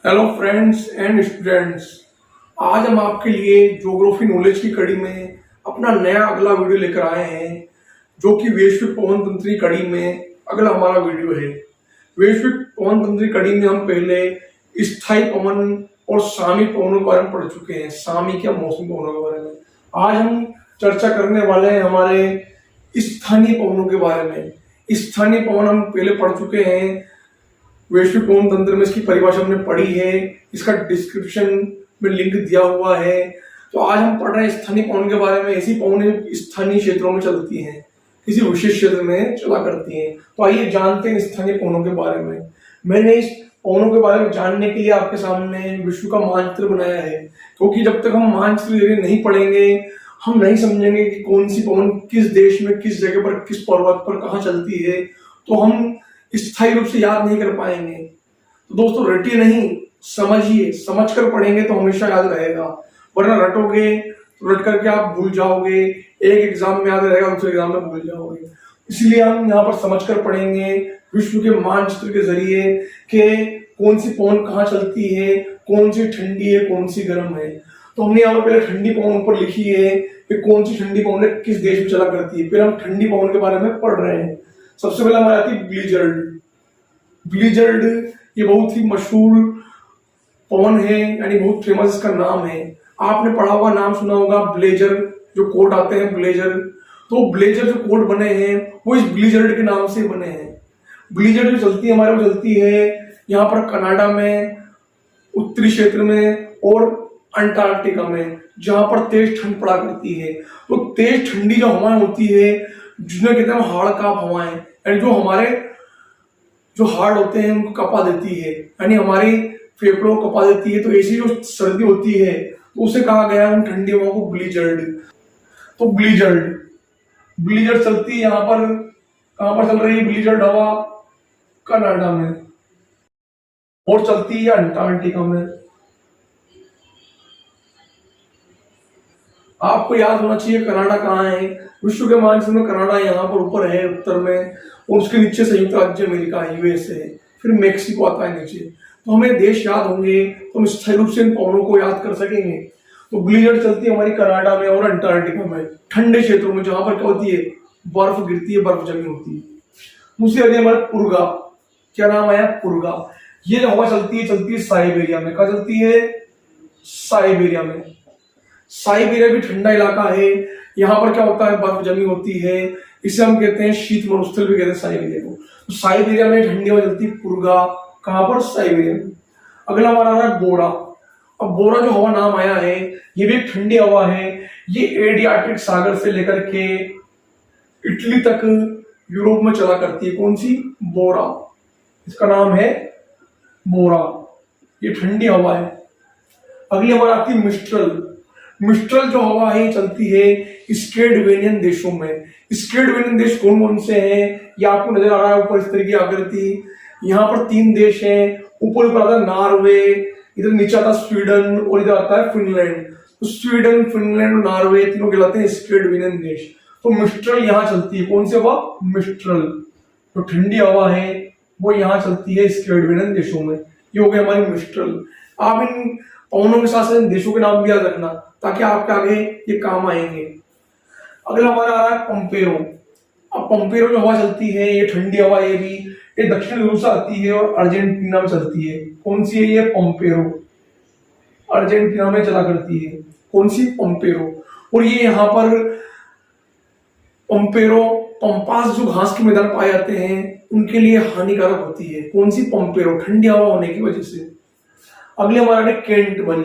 Hello friends and students. आज हम आपके लिए ज्योग्राफी नॉलेज की कड़ी में अपना नया अगला वीडियो लेकर आए हैं, जो कि वैश्विक पवन तंत्र की कड़ी में अगला हमारा वीडियो है। वैश्विक पवन तंत्र की कड़ी में हम पहले स्थायी पवन और सामयिक पवनों के बारे में पढ़ चुके हैं, सामयिक या मौसमी पवनों के बारे में। आज हम चर्चा करने वाले हैं हमारे स्थानीय पवनों के बारे में। स्थानीय पवन हम पहले पढ़ चुके हैं, वैश्विक पवन तंत्र में इसकी परिभाषा हमने पढ़ी है, इसका डिस्क्रिप्शन में लिंक दिया हुआ है। तो आज हम पढ़ रहे हैं स्थानीय पवन के बारे में। ऐसी पवन स्थानीय क्षेत्रों में चलती हैं, किसी विशेष क्षेत्र में चला करती हैं। तो आइए जानते हैं स्थानीय पवनों के बारे में। मैंने इस पवनों के बारे में जानने के लिए आपके सामने विश्व का मानचित्र बनाया है, क्योंकि जब तक हम मानचित्र नहीं पढ़ेंगे हम नहीं समझेंगे कि कौन सी पवन किस देश में, किस जगह पर, किस पर्वत पर कहाँ चलती है। तो हम स्थायी रूप से याद नहीं कर पाएंगे। तो दोस्तों रटिए नहीं, समझिए, समझ कर पढ़ेंगे तो हमेशा याद रहेगा, वरना रटोगे तो रट करके आप भूल जाओगे। एक एग्जाम में याद रहेगा, दूसरे एग्जाम में भूल जाओगे। इसलिए हम यहाँ पर समझ कर पढ़ेंगे विश्व के मानचित्र के जरिए कि कौन सी पवन कहाँ चलती है, कौन सी ठंडी है, कौन सी गर्म है। तो हमने यहाँ पर पहले ठंडी पवन ऊपर लिखी है कि कौन सी ठंडी पवन किस देश में चला करती है। फिर हम ठंडी पवन के बारे में पढ़ रहे हैं। सबसे पहले हमारी आती है ब्लीजर्ड। ब्लीजर्ड ये बहुत ही मशहूर पवन है, यानी बहुत फेमस इसका नाम है। आपने पढ़ा होगा, नाम सुना होगा, ब्लेजर जो कोट आते हैं, ब्लेजर। तो ब्लेजर जो कोट बने हैं वो इस ब्लीजर्ड के नाम से बने हैं। ब्लीजर्ड जो चलती है हमारे वो चलती है यहाँ पर कनाडा में, उत्तरी क्षेत्र में और अंटार्कटिका में, जहां पर तेज ठंड पड़ा करती है। तो तेज ठंडी जो हवाएं होती है, जिन्हें कहते हैं हाड़ कांप हवाएं, यानी जो हमारे जो हार्ड होते हैं उनको कपा देती है, यानी हमारी फेफड़ों को कपा देती है। तो ऐसी जो सर्दी होती है तो उसे कहा गया है उन ठंडी हवाओं को ब्लीजर्ड। तो ब्लीजर्ड चलती है यहाँ पर, कहां पर चल रही है ब्लीजर्ड हवा? कनाडा में, और चलती है अंटार्कटिका में। आपको याद होना चाहिए कनाडा कहाँ है। विश्व के मानचित्र में कनाडा यहाँ पर ऊपर है उत्तर में, और उसके नीचे संयुक्त राज्य अमेरिका है, यूएसए है, फिर मेक्सिको आता है नीचे। तो हमें देश याद होंगे तो हम स्थायी रूप से इन पवनों को याद कर सकेंगे। तो ब्लीजर्ड चलती है हमारी कनाडा में और अंटार्कटिका में, ठंडे क्षेत्रों में, जहां पर क्या होती है, बर्फ गिरती है, बर्फ जमी होती है। दूसरी आती है हमारे पुर्गा। क्या नाम आया? पुर्गा। ये जो हवा चलती है साइबेरिया में। कहा चलती है? साइबेरिया में। साइबेरिया भी ठंडा इलाका है, यहाँ पर क्या होता है, बर्फ जमी होती है। इसे हम कहते हैं शीत मरुस्थल भी कहते हैं साइबेरिया को। तो साइबेरिया में ठंडी हवा चलती है, पुर्गा। कहां पर? साइबेरिया में। अगला हमारा आ रहा है बोरा। अब बोरा जो हवा नाम आया है, ये भी एक ठंडी हवा है। ये एडियाटिक सागर से लेकर के इटली तक यूरोप में चला करती है। कौन सी? बोरा। इसका नाम है बोरा। ये ठंडी हवा है। अगली हमारा आती है मिस्ट्रल। मिस्ट्रल जो हवा है चलती है स्कैंडिनेवियन देशों में। स्कैंडिनेवियन देश कौन कौन से हैं ये आपको नजर आ रहा है ऊपर इस तरह की आकृति। यहाँ पर 3 देश हैं, ऊपर आता है नॉर्वे, इधर नीचे आता है स्वीडन, और इधर आता है फिनलैंड। तो स्वीडन, फिनलैंड और नॉर्वे तीनों कहलाते हैं स्कैंडिनेवियन देश। तो मिस्ट्रल यहाँ चलती है। कौन सी हवा? मिस्ट्रल। तो ठंडी हवा है वो यहाँ चलती है स्कैंडिनेवियन देशों में। ये हो गया हमारी मिस्ट्रल। आप इन पवनों के साथ साथ देशों के नाम भी याद रखना, ताकि आपके आगे ये काम आएंगे। अगला हमारा आ रहा है पंपेरो। अब पंपेरो जो हवा चलती है, ये ठंडी हवा, ये भी ये दक्षिण ध्रुव से आती है और अर्जेंटीना में चलती है। कौन सी है ये? पंपेरो। अर्जेंटीना में चला करती है। कौन सी? पंपेरो। और ये यहाँ पर पंपेरो, पंपास जो घास के मैदान पाए जाते हैं उनके लिए हानिकारक होती है। कौन सी? पंपेरो, ठंडी हवा होने की वजह से। अगले हमारा है कैंटबरी।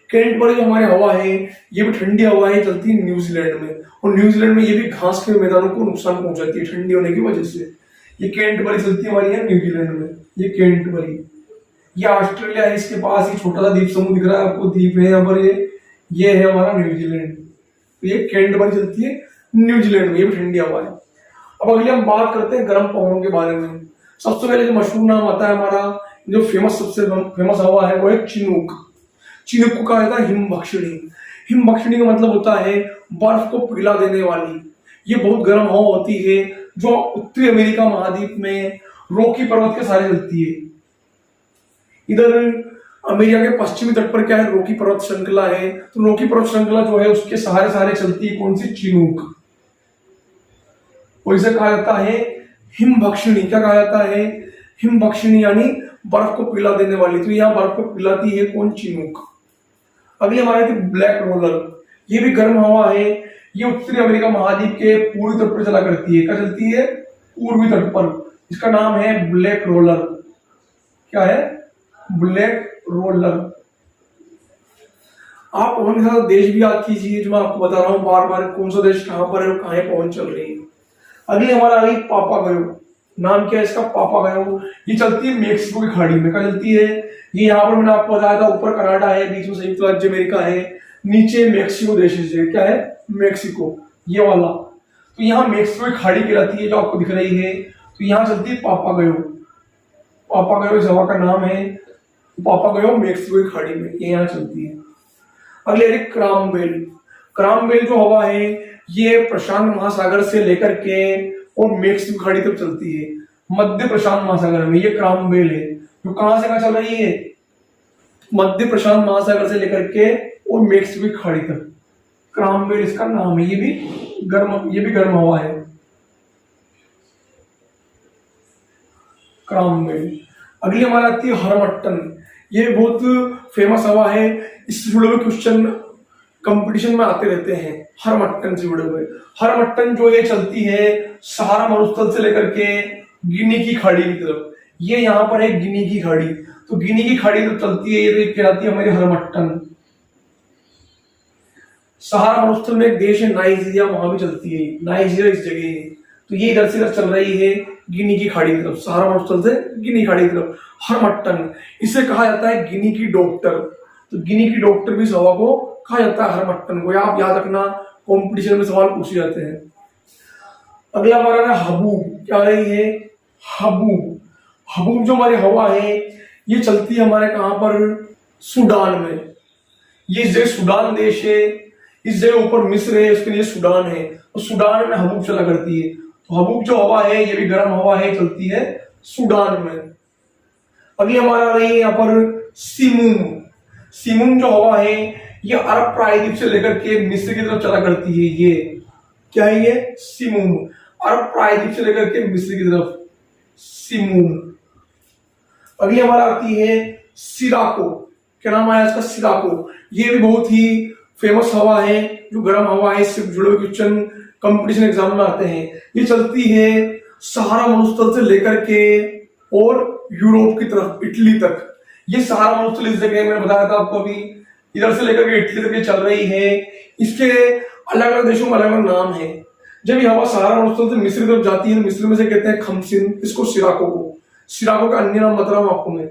कैंटबरी जो हमारी हवा है, ये भी ठंडी हवा है, चलती है न्यूजीलैंड में, और न्यूजीलैंड में ये भी घास के मैदानों को नुकसान पहुंचाती है ठंडी होने की वजह से। ये कैंटबरी चलती है हमारी है न्यूजीलैंड में। ये कैंटबरी, ये ऑस्ट्रेलिया है, इसके पास ही छोटा सा द्वीप समूह दिख रहा है आपको, द्वीप है यहाँ पर। ये है हमारा न्यूजीलैंड। तो ये कैंटबरी चलती है न्यूजीलैंड में, ये भी ठंडी हवा है। अब अगले हम बात करते हैं गर्म पवनों के बारे में। सबसे पहले जो मशहूर नाम आता है हमारा, जो सबसे फेमस हवा है वो है चिनूक। चिनूक को कहा जाता है हिमभक्षिणी। हिमभक्षिणी का मतलब होता है बर्फ को पिघला देने वाली। ये बहुत गर्म हवा होती है जो उत्तरी अमेरिका महाद्वीप में रॉकी पर्वत के सहारे चलती है। इधर अमेरिका के पश्चिमी तट पर क्या है, रॉकी पर्वत श्रृंखला है। तो रॉकी पर्वत श्रृंखला जो है उसके सहारे सहारे चलती है कौन सी, चिनूक। और इसे कहा जाता है हिमभक्षिणी। क्या कहा जाता है, हिमभक्षिणी, यानी बर्फ को पिघला देने वाली। तो यहाँ बर्फ को पिघलाती है कौन, चिनूक। अगली हमारे थी ब्लैक रोलर। ये भी गर्म हवा है। ये उत्तरी अमेरिका महाद्वीप के पूर्वी तट पर चला करती है। क्या चलती है, पूर्वी तट पर। इसका नाम है ब्लैक रोलर। क्या है, ब्लैक रोलर। आप उनके साथ देश भी याद कीजिए जो मैं आपको बता रहा हूं बार बार, कौन सा देश कहां पर है और कहां पहुंच चल रही है। अगली हमारा आ गई पापागोयो। नाम क्या है इसका, पापागोयो। ये चलती है मेक्सिको की खाड़ी में। क्या चलती है, ये यहाँ पर मैंने आपको बताया था, ऊपर कनाडा है, बीच में संयुक्त राज्य अमेरिका है, नीचे मेक्सिको देश है। क्या है, मेक्सिको, ये वाला। तो यहाँ मेक्सिको की खाड़ी कहलाती है जो आपको दिख रही है। तो यहाँ चलती है पापागोयो। पापागोयो इस हवा का नाम है। पापागोयो मेक्सिको की खाड़ी में ये यहाँ चलती है। अगले है क्रामबेल। क्रामबेल जो हवा है ये प्रशांत महासागर से लेकर के और मेक्सिको खाड़ी तक चलती है, मध्य प्रशांत महासागर में। ये क्रामबेल है जो कहां से कहां चल रही है, मध्य प्रशांत महासागर से लेकर के और मेक्सिको की खाड़ी तक। क्रामबेल इसका नाम है। ये भी गर्म हवा है, क्रामबेल। अगली हमारी आती है हरमट्टन। ये बहुत फेमस हवा है, इससे जुड़े हुए क्वेश्चन कंपटीशन में आते रहते हैं। हरमट्टन से जुड़े हुए, हरमट्टन जो ये चलती है सहारा मरुस्थल से लेकर के गिनी की खाड़ी की तरफ। ये यहाँ पर है गिनी की खाड़ी। तो गिनी की खाड़ी तो चलती है, ये कहलाती है हमारी हरमट्टन। सहारा मरुस्थल में एक देश है नाइजीरिया, वहां भी चलती है। नाइजीरिया इस जगह है। तो ये इधर से इधर चल रही है गिनी की खाड़ी की तरफ, सहारा मरुस्थल से गिनी खाड़ी की तरफ। हरमट्टन, इसे कहा जाता है गिनी की डॉक्टर। तो गिनी की डॉक्टर भी इस हवा को कहा जाता है, हरमट्टन को। आप याद रखना, कंपटीशन में सवाल पूछे जाते हैं। अगला हमारा है हबूब। क्या रही है, हबूब। हबूब जो हमारी हवा है ये चलती है हमारे कहां पर, सूडान में। ये जगह सूडान देश है, इस जगह ऊपर मिस्र है, उसके लिए सूडान है। तो सूडान में हबूब चला करती है। तो हबूब जो हवा है ये भी गर्म हवा है, चलती है सूडान में। अगली हमारा आ रही है यहाँ पर सिमुम। सिमुम जो हवा है ये अरब प्रायद्वीप से लेकर के मिस्र की तरफ चला करती है। ये क्या है, ये सिमुम, अरब प्रायद्वीप से लेकर के मिस्र की तरफ, सिमुम। अगली हमारा आती है सिराको। क्या नाम आया इसका, सिराको। ये भी बहुत ही फेमस हवा है, जो गर्म हवा है, इससे जुड़े हुए क्वेश्चन कंपटीशन एग्जाम में आते हैं। ये चलती है सहारा मरुस्थल से लेकर के और यूरोप की तरफ, इटली तक। ये सहारा मरुस्थल इस जगह मैंने बताया था आपको अभी, इधर से लेकर के इटली तक ये चल रही है। इसके अलग अलग देशों में अलग अलग नाम है। जब ये हवा सहारा मरुस्थल से मिस्र की तरफ जाती है, मिस्र में से कहते हैं खमसिन, इसको सिराको को। सिराको का अन्य नाम बता रहा हूं आपको मैं,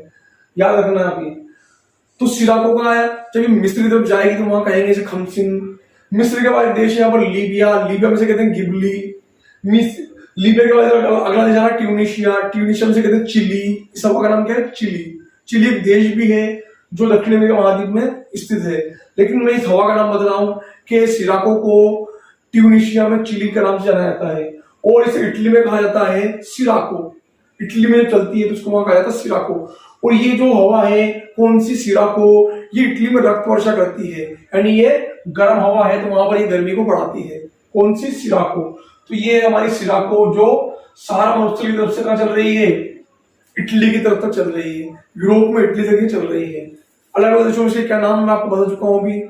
याद रखना है आप ये। तो सिराको का है, जब ये मिस्र की तरफ जाएगी तो वहां कहेंगे इसे खमसिन। मिस्र के बाद देश है यहाँ पर लीबिया, लीबिया में से कहते हैं गिबली। लीबिया के बाद अगला देश आ रहा ट्यूनिशिया, ट्यूनिशिया में से कहते हैं चिली। इस हवा का नाम क्या है, चिली। चिली एक देश भी है जो दक्षिण अमेरिका महाद्वीप में स्थित है। लेकिन मैं इस हवा का नाम बता रहा हूं कि सिराको को ट्यूनिशिया में चिली के नाम से जाना जाता है, और इसे इटली में कहा जाता है सिराको। इटली में चलती है तो उसको वहां कहा जाता है सिराको। और ये जो हवा है कौन सी, सिराको, ये इटली में रक्त वर्षा करती है, यानी ये गर्म हवा है तो वहां पर ये गर्मी को बढ़ाती है। कौन सी, सिराको। तो ये हमारी सिराको जो सहारा मरुस्थल की तरफ से कहां चल रही है, इटली की तरफ तक चल रही है। यूरोप में इटली तक ही चल रही है। अलग अलग देशों से क्या नाम मैं आपको बता चुका हूं अभी,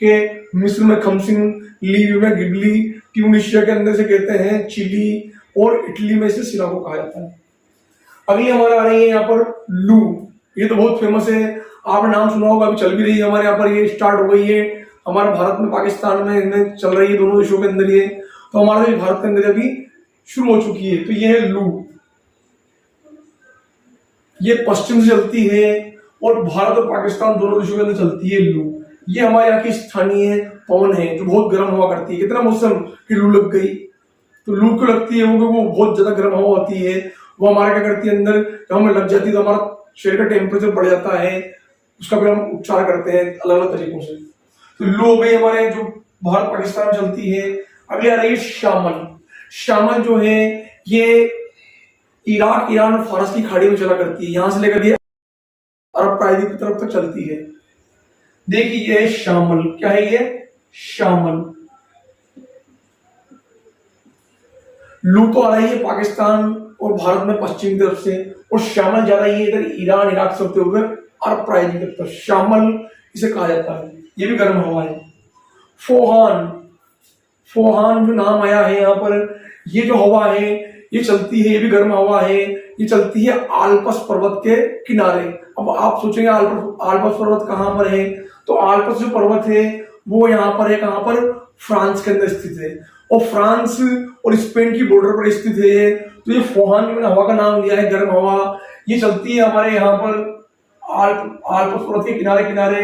कि मिस्र में खमसिन, लीबिया में गिबली, ट्यूनिशिया के अंदर से कहते हैं चिली, और इटली में इसे सिराको कहा जाता है। अगली हमारे आ रही है यहाँ पर लू। ये तो बहुत फेमस है, आपने नाम सुना होगा, अभी चल भी रही है हमारे यहाँ पर। ये स्टार्ट हो गई है हमारे भारत में, पाकिस्तान में चल रही है, दोनों देशों के अंदर ये। तो हमारे देश भारत के अंदर अभी शुरू हो चुकी है। तो ये है लू। ये पश्चिम से चलती है और भारत और पाकिस्तान दोनों देशों के अंदर चलती है लू। ये हमारे यहाँ की स्थानीय पवन है जो बहुत गर्म हवा करती है। कितना मौसम की लू लग गई, तो लू क्यों लगती है, वो बहुत ज्यादा गर्म हवा होती है। वो हमारा क्या करती है, अंदर जब हमें लग जाती है तो हमारा शरीर का टेम्परेचर बढ़ जाता है, उसका फिर हम उपचार करते हैं अलग अलग तरीकों से। तो लू हो गई हमारे जो भारत पाकिस्तान में चलती है। अगली आ रही है शामन। शामन जो है ये इराक, ईरान, फारस की खाड़ी में चला करती है। यहां से लेकर ये अरब प्रायद्वीप की तरफ तक चलती है। देखिए ये है शामल, क्या है ये? शामल। लू तो आ रही है पाकिस्तान और भारत में पश्चिम की तरफ से, और शामल जा रही है इधर ईरान इराक से होते हुए अरब प्रायद्वीप की तरफ। शामल इसे कहा जाता है, ये भी गर्म हवा है। फोहान, फोहान जो नाम आया है यहाँ पर, ये जो हवा है ये चलती है, ये भी गर्म हवा है। ये चलती है आल्पस पर्वत के किनारे। अब आप सोचेंगे आल्पस पर्वत कहाँ पर है? तो आल्पस जो पर्वत है वो यहाँ पर है, कहाँ पर? फ्रांस के अंदर स्थित है, और फ्रांस और स्पेन की बॉर्डर पर स्थित है। तो ये फोहान मैंने हवा का नाम लिया है, गर्म हवा। ये चलती है हमारे यहाँ पर आल्पस पर्वत के किनारे किनारे,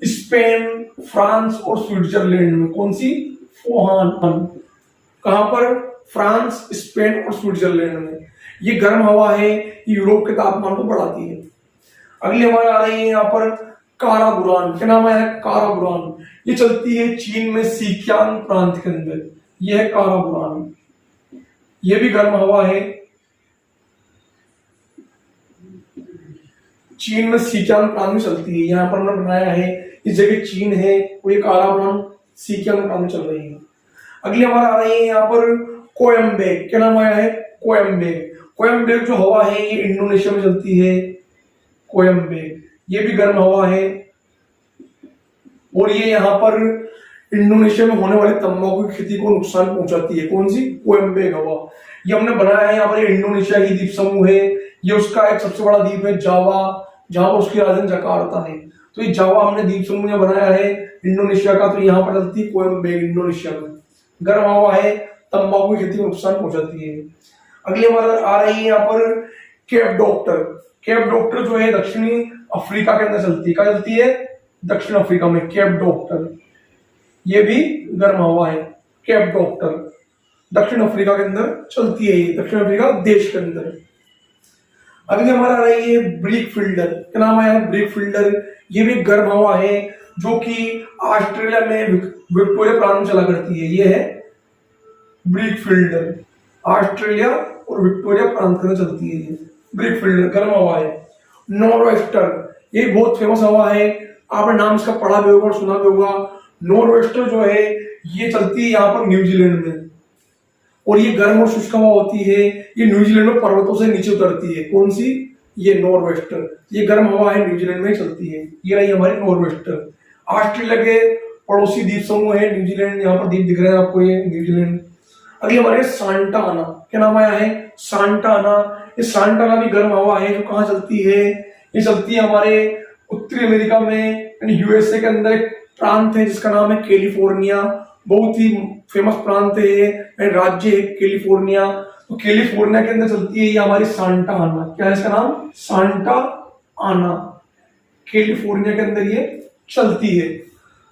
स्पेन, फ्रांस और स्विट्जरलैंड में। कौन सी? फोहान। कहां पर? फ्रांस, स्पेन और स्विट्जरलैंड में। ये गर्म हवा है, ये यूरोप के तापमान को बढ़ाती है। अगली हमारे आ रही है यहाँ पर काराबुरान। क्या नाम है? काराबुरान। ये चलती है चीन में सिकियांग प्रांत के अंदर। यह है काराबुरान, ये भी गर्म हवा है। चीन में सिकियांग प्रांत में चलती है। यहाँ पर हमने बनाया है, इस जगह चीन है, वो ये काराबुरान सिकियांग प्रांत में चल रही है। अगली हमारा आ रही है यहाँ पर कोयम्बेक। क्या नाम आया है? कोयम्बेक। कोयम्बेक जो हवा है ये इंडोनेशिया में चलती है। कोयम्बेक, ये भी गर्म हवा है, और ये यहाँ पर इंडोनेशिया में होने वाली तंबाकू की खेती को नुकसान पहुंचाती है। कौन सी? कोयम्बेक हवा। ये हमने बनाया है यहाँ पर, इंडोनेशिया की द्वीप समूह है। ये उसका एक सबसे बड़ा द्वीप है जावा, जहां पर उसकी राजधानी जकार्ता है। तो ये जावा हमने द्वीप समूह में बनाया है इंडोनेशिया का। तो यहाँ पर चलती है कोयम्बेक, इंडोनेशिया में। गर्म हवा है, तंबाकू की खेती को नुकसान पहुंचाती है। अगली हमारे आ रही है यहाँ पर केप डॉक्टर। केप डॉक्टर जो है दक्षिणी अफ्रीका के अंदर चलती है। क्या चलती है? दक्षिण अफ्रीका में केप डॉक्टर। ये भी गर्म हवा है, केप डॉक्टर। दक्षिण अफ्रीका के अंदर चलती है, ये दक्षिण अफ्रीका देश के अंदर। अगली हमारा आ रही है ब्रीक फिल्डर। क्या नाम है? Break fielder. ये भी गर्म हवा है, जो कि ऑस्ट्रेलिया में विक्टोरिया प्रांत में चला करती है। ये है ब्रीक फिल्डर, ऑस्ट्रेलिया और विक्टोरिया प्रांत में चलती है। ये ब्रीक फिल्डर गर्म हवा है। नॉर्वेस्टर, ये बहुत फेमस हवा है, आपने नाम इसका पढ़ा भी होगा और सुना भी होगा। नॉर्वेस्टर जो है ये चलती है यहाँ पर न्यूजीलैंड में, और ये गर्म और शुष्क हवा होती है। ये न्यूजीलैंड में पर्वतों से नीचे उतरती है। कौन सी? ये नॉर्वेस्टर। ये गर्म हवा है, न्यूजीलैंड में चलती है। ये रही हमारी नॉर्वेस्टर। ऑस्ट्रेलिया के पड़ोसी द्वीप समूह है न्यूजीलैंड। यहाँ पर द्वीप दिख रहे हैं आपको, ये न्यूजीलैंड। अगली हमारे सांता आना। क्या नाम आया है? सांता आना। ये सांता आना भी गर्म हवा है, जो कहाँ चलती है? ये चलती है हमारे उत्तरी अमेरिका में, यानी यूएसए के अंदर एक प्रांत है जिसका नाम है कैलिफोर्निया। बहुत ही फेमस प्रांत है ये, राज्य है कैलिफोर्निया। तो कैलिफोर्निया के अंदर चलती है ये हमारी सांता आना। क्या है इसका नाम? सांता आना। कैलिफोर्निया के अंदर ये चलती है।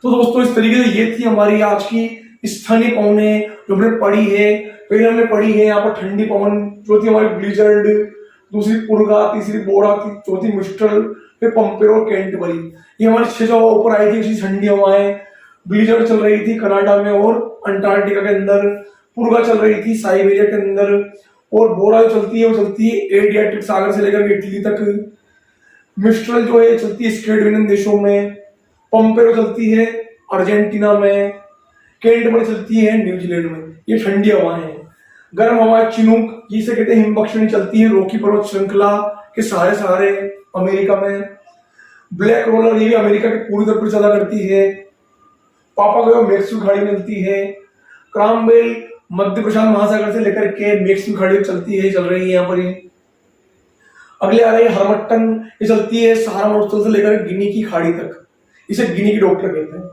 तो दोस्तों इस तरीके से ये थी हमारी आज की स्थानीय पवनें जो हमने पढ़ी है। पहले हमने पढ़ी है यहाँ पर ठंडी पवन, जो थी हमारी ब्लिजर्ड, दूसरी पुरगा, तीसरी बोरा, चौथी मिस्ट्रल, फिर पंपेरो और कैंटबरी। ये हमारी 6 हवा ऊपर आई थी ठंडी हवाएं। ब्लिजर्ड चल रही थी कनाडा में और अंटार्कटिका के अंदर। पुरगा चल रही थी साइबेरिया के अंदर, और बोरा जो चलती है वो चलती है एडियाटिक सागर से लेकर इटली तक। मिस्ट्रल जो है चलती है स्कैंडिनेवियन देशों में। पंपेरो चलती है अर्जेंटीना में। कैंटबरी चलती है न्यूजीलैंड में। ये ठंडी हवाएं हैं। गर्म हवा चिनूक, जिसे कहते हैं हिमबक्षणी, चलती है रॉकी पर्वत श्रृंखला के सहारे सहारे अमेरिका में। ब्लैक रोलर, ये भी अमेरिका के पूरी तरफ चला करती है। पापागोया मैक्सिको खाड़ी मिलती है। क्रामबेल मध्य प्रशांत महासागर से लेकर के मैक्सिको खाड़ी चलती है, चल रही है यहाँ पर। अगले आ रही है हरमट्टन। ये चलती है सहारा मरुस्थल से लेकर गिनी की खाड़ी तक। इसे गिनी की डॉक्टर कहते हैं।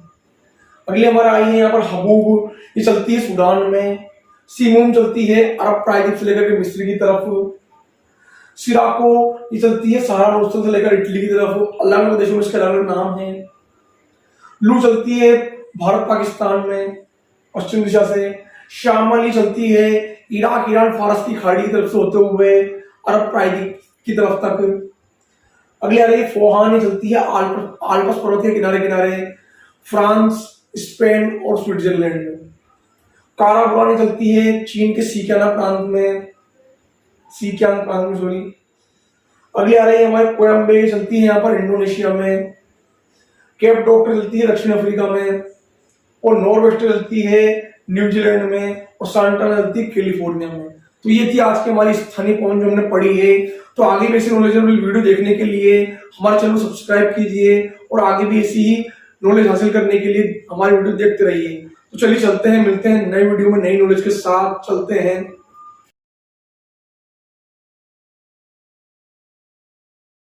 अगले हमारा आई है यहाँ पर हबूब। ये चलती है सूडान में। सीमोन चलती है अरब प्रायद्वीप से लेकर के मिस्र की तरफ। सिराको ये चलती है सहारा मरुस्थल से लेकर इटली की तरफ। अलग अलग देशों में इसके अलग अलग नाम है। लू चलती है भारत पाकिस्तान में पश्चिम दिशा से। शामल ये चलती है इराक ईरान फारस की खाड़ी की तरफ से होते हुए अरब प्रायद्वीप की तरफ तक। अगली आ रही फोहान, ये चलती है आल्पस पर्वत के किनारे किनारे फ्रांस, स्पेन और स्विट्जरलैंड में। काराबुरान चलती है चीन के सिकियांग प्रांत में, सॉरी। अगली आ रही है हमारे कोयम्बे, चलती है यहाँ पर इंडोनेशिया में। केप डॉक्टर चलती है दक्षिण अफ्रीका में, और नॉर्वेस्टर चलती है न्यूजीलैंड में, और सांटाना चलती है कैलिफोर्निया में। तो ये थी आज की हमारी स्थानीय पवन जो हमने पढ़ी है। तो आगे भी ऐसी नॉलेजेबल वीडियो देखने के लिए हमारे चैनल को सब्सक्राइब कीजिए, और आगे भी ऐसी ही नॉलेज हासिल करने के लिए हमारी वीडियो देखते रहिए। तो चलिए चलते हैं, मिलते हैं नए वीडियो में नई नॉलेज के साथ। चलते हैं।